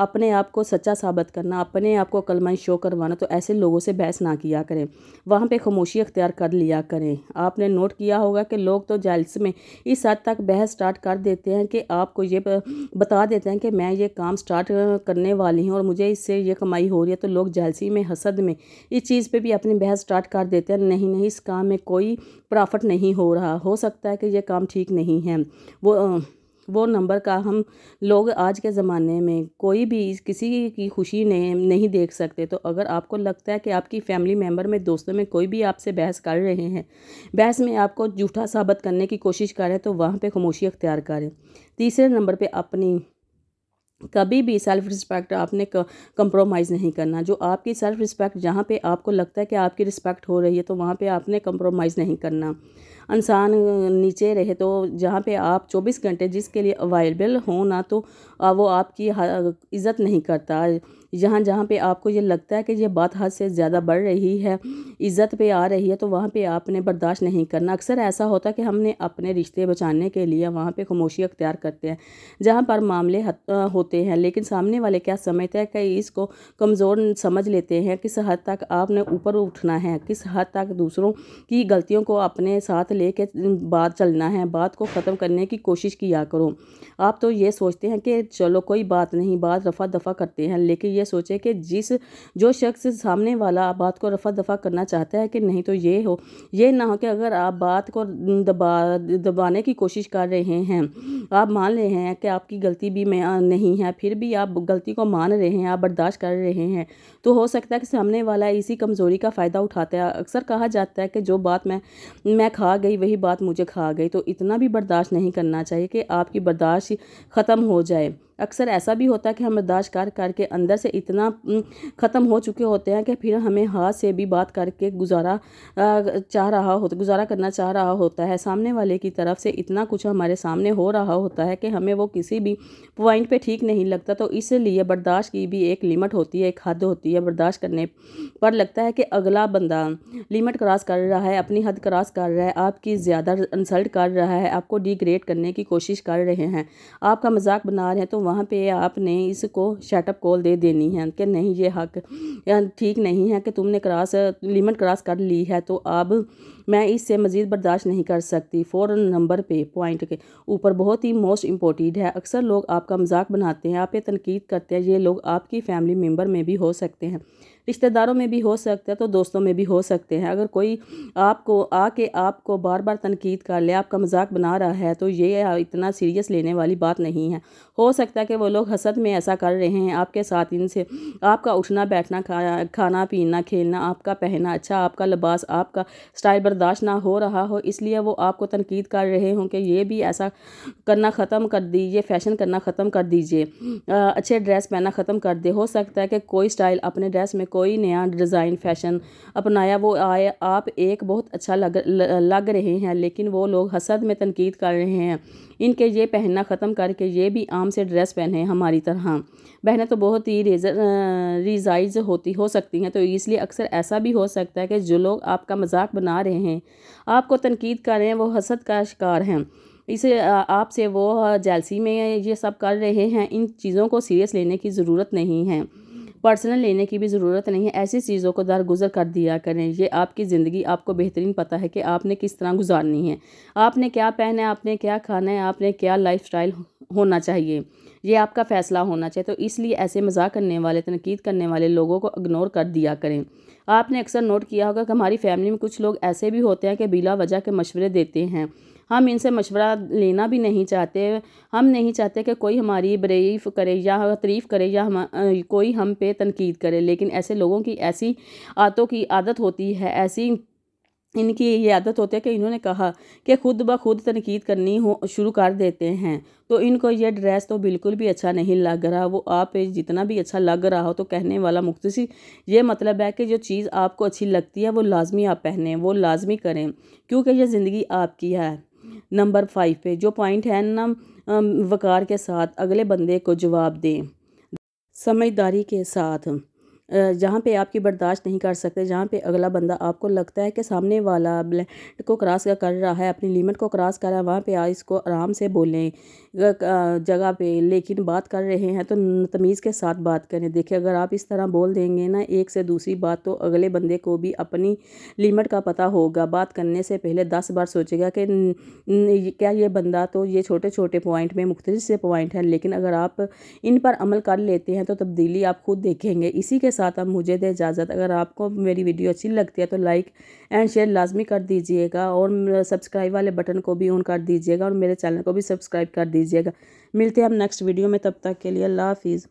اپنے آپ کو سچا ثابت کرنا، اپنے آپ کو کلمہ شو کروانا، تو ایسے لوگوں سے بحث نہ کیا کریں، وہاں پہ خاموشی اختیار کر لیا کریں۔ آپ نے نوٹ کیا ہوگا کہ لوگ تو جلسے میں اس حد تک بحث سٹارٹ کر دیتے ہیں کہ آپ کو یہ بتا دیتے ہیں کہ میں یہ کام سٹارٹ کرنے والی ہوں اور مجھے اس سے یہ کمائی ہو رہی ہے، تو لوگ جلسے میں حسد میں اس چیز پہ بھی اپنی بحث سٹارٹ کر دیتے ہیں، نہیں اس کام میں کوئی پرافٹ نہیں ہو رہا، ہو سکتا ہے کہ یہ کام ٹھیک نہیں ہے۔ وہ نمبر کا ہم لوگ آج کے زمانے میں کوئی بھی کسی کی خوشی نہیں دیکھ سکتے، تو اگر آپ کو لگتا ہے کہ آپ کی فیملی ممبر میں، دوستوں میں کوئی بھی آپ سے بحث کر رہے ہیں، بحث میں آپ کو جھوٹا ثابت کرنے کی کوشش کر رہے ہیں، تو وہاں پہ خاموشی اختیار کریں۔ تیسرے نمبر پہ اپنی کبھی بھی سیلف رسپیکٹ آپ نے کمپرومائز نہیں کرنا۔ جو آپ کی سیلف رسپیکٹ، جہاں پہ آپ کو لگتا ہے کہ آپ کی رسپیکٹ ہو رہی ہے، تو وہاں پہ آپ نے کمپرومائز نہیں کرنا۔ انسان نیچے رہے تو جہاں پہ آپ 24 گھنٹے جس کے لیے اویلیبل ہوں نا، تو وہ آپ کی عزت نہیں کرتا۔ جہاں پہ آپ کو یہ لگتا ہے کہ یہ بات حد سے زیادہ بڑھ رہی ہے، عزت پہ آ رہی ہے، تو وہاں پہ آپ نے برداشت نہیں کرنا۔ اکثر ایسا ہوتا ہے کہ ہم نے اپنے رشتے بچانے کے لیے وہاں پہ خاموشی اختیار کرتے ہیں جہاں پر معاملے ہوتے ہیں، لیکن سامنے والے کیا سمجھتے ہیں کہ اس کو کمزور سمجھ لیتے ہیں۔ کس حد تک آپ نے اوپر اٹھنا ہے، کس حد تک دوسروں کی غلطیوں کو اپنے ساتھ لے کے بات چلنا ہے، بات کو ختم کرنے کی کوشش کیا کرو۔ آپ تو یہ سوچتے ہیں کہ چلو کوئی بات نہیں، بات رفع دفع کرتے ہیں، لیکن یہ سوچے کہ جو شخص سامنے والا بات کو رفع دفع کرنا چاہتا ہے کہ نہیں، تو یہ نہ ہو کہ اگر آپ بات کو دبانے کی کوشش کر رہے ہیں، آپ مان رہے ہیں کہ آپ کی غلطی بھی نہیں ہے، پھر بھی آپ غلطی کو مان رہے ہیں، آپ برداشت کر رہے ہیں، تو ہو سکتا ہے کہ سامنے والا اسی کمزوری کا فائدہ اٹھاتا ہے۔ اکثر کہا جاتا ہے کہ جو بات میں کھا گئی وہی بات مجھے کھا گئی، تو اتنا بھی برداشت نہیں کرنا چاہیے کہ آپ کی برداشت ختم ہو جائے۔ اکثر ایسا بھی ہوتا ہے کہ ہم برداشت کر کے اندر سے اتنا ختم ہو چکے ہوتے ہیں کہ پھر ہمیں ہاتھ سے بھی بات کر کے گزارا کرنا چاہ رہا ہوتا ہے، سامنے والے کی طرف سے اتنا کچھ ہمارے سامنے ہو رہا ہوتا ہے کہ ہمیں وہ کسی بھی پوائنٹ پہ ٹھیک نہیں لگتا، تو اس لیے برداشت کی بھی ایک لمٹ ہوتی ہے، ایک حد ہوتی ہے۔ برداشت کرنے پر لگتا ہے کہ اگلا بندہ لمٹ کراس کر رہا ہے، اپنی حد کراس کر رہا ہے، آپ کی زیادہ انسلٹ کر رہا ہے، آپ کو ڈی گریڈ کرنے کی کوشش کر رہے ہیں، آپ کا مذاق بنا رہے ہیں، تو وہاں پہ آپ نے اس کو شٹ اپ کال دے دینی ہے کہ نہیں، یہ حق ٹھیک نہیں ہے کہ تم نے لمٹ کراس کر لی ہے، تو اب میں اس سے مزید برداشت نہیں کر سکتی۔ 4 نمبر پہ پوائنٹ کے اوپر بہت ہی موسٹ امپورٹنٹ ہے، اکثر لوگ آپ کا مذاق بناتے ہیں، آپ پہ تنقید کرتے ہیں، یہ لوگ آپ کی فیملی ممبر میں بھی ہو سکتے ہیں، رشتہ داروں میں بھی ہو سکتے ہیں، تو دوستوں میں بھی ہو سکتے ہیں۔ اگر کوئی آپ کو بار بار تنقید کر لے، آپ کا مذاق بنا رہا ہے، تو یہ اتنا سیریس لینے والی بات نہیں ہے۔ ہو سکتا ہے کہ وہ لوگ حسد میں ایسا کر رہے ہیں آپ کے ساتھ، ان سے آپ کا اٹھنا بیٹھنا، کھانا پینا، کھیلنا، آپ کا پہننا اچھا، آپ کا لباس، آپ کا سٹائل برداشت نہ ہو رہا ہو، اس لیے وہ آپ کو تنقید کر رہے ہوں کہ یہ بھی ایسا کرنا ختم کر دیجیے، فیشن کرنا ختم کر دیجیے، اچھے ڈریس پہننا ختم کر دے۔ ہو سکتا ہے کہ کوئی سٹائل اپنے ڈریس میں، کوئی نیا ڈیزائن فیشن اپنایا، وہ آئے، آپ ایک بہت اچھا لگ رہے ہیں، لیکن وہ لوگ حسد میں تنقید کر رہے ہیں ان کے یہ پہننا ختم کر کے یہ بھی عام سے ڈریس پہنے ہماری طرح۔ بہنیں تو بہت ہی ریزائز ہو سکتی ہیں، تو اس لیے اکثر ایسا بھی ہو سکتا ہے کہ جو لوگ آپ کا مذاق بنا رہے ہیں، آپ کو تنقید کر رہے ہیں، وہ حسد کا شکار ہیں، اسے آپ سے وہ جیلسی میں یہ سب کر رہے ہیں۔ ان چیزوں کو سیریس لینے کی ضرورت نہیں ہے، پرسنل لینے کی بھی ضرورت نہیں ہے، ایسی چیزوں کو درگزر کر دیا کریں۔ یہ آپ کی زندگی، آپ کو بہترین پتہ ہے کہ آپ نے کس طرح گزارنی ہے، آپ نے کیا پہنا ہے، آپ نے کیا کھانا ہے، آپ نے کیا لائف سٹائل ہونا چاہیے، یہ آپ کا فیصلہ ہونا چاہیے، تو اس لیے ایسے مذاق کرنے والے، تنقید کرنے والے لوگوں کو اگنور کر دیا کریں۔ آپ نے اکثر نوٹ کیا ہوگا کہ ہماری فیملی میں کچھ لوگ ایسے بھی ہوتے ہیں کہ بلا وجہ کے مشورے دیتے ہیں، ہم ان سے مشورہ لینا بھی نہیں چاہتے، ہم نہیں چاہتے کہ کوئی ہماری تعریف کرے یا کوئی ہم پہ تنقید کرے، لیکن ایسے لوگوں کی ایسی عادت ہوتی ہے، ان کی یہ عادت ہوتی ہے کہ انہوں نے کہا کہ خود بخود تنقید کرنی شروع کر دیتے ہیں، تو ان کو یہ ڈریس تو بالکل بھی اچھا نہیں لگ رہا، وہ آپ پہ جتنا بھی اچھا لگ رہا ہو، تو کہنے والا مختصر یہ مطلب ہے کہ جو چیز آپ کو اچھی لگتی ہے وہ لازمی آپ پہنیں، وہ لازمی کریں، کیونکہ یہ زندگی آپ کی ہے۔ نمبر 5 پہ جو پوائنٹ ہے نا، وقار کے ساتھ اگلے بندے کو جواب دیں، سمجھداری کے ساتھ جہاں پہ آپ کی برداشت نہیں کر سکتے، جہاں پہ اگلا بندہ آپ کو لگتا ہے کہ سامنے والا لمٹ کو کراس کر رہا ہے، اپنی لیمٹ کو کراس کر رہا ہے، وہاں پہ اس کو آرام سے بولیں جگہ پہ، لیکن بات کر رہے ہیں تو تمیز کے ساتھ بات کریں۔ دیکھیں اگر آپ اس طرح بول دیں گے نا ایک سے دوسری بات، تو اگلے بندے کو بھی اپنی لیمٹ کا پتہ ہوگا، بات کرنے سے پہلے 10 بار سوچے گا کہ کیا یہ بندہ، تو یہ چھوٹے چھوٹے پوائنٹ میں مختلف سے پوائنٹ ہیں، لیکن اگر آپ ان پر عمل کر لیتے ہیں تو تبدیلی آپ خود دیکھیں گے۔ اسی کے ساتھ اب مجھے دے اجازت۔ اگر آپ کو میری ویڈیو اچھی لگتی ہے تو لائک اینڈ شیئر لازمی کر دیجئے گا، اور سبسکرائب والے بٹن کو بھی آن کر دیجئے گا، اور میرے چینل کو بھی سبسکرائب کر دیجئے گا۔ ملتے ہیں ہم نیکسٹ ویڈیو میں، تب تک کے لیے اللہ حافظ۔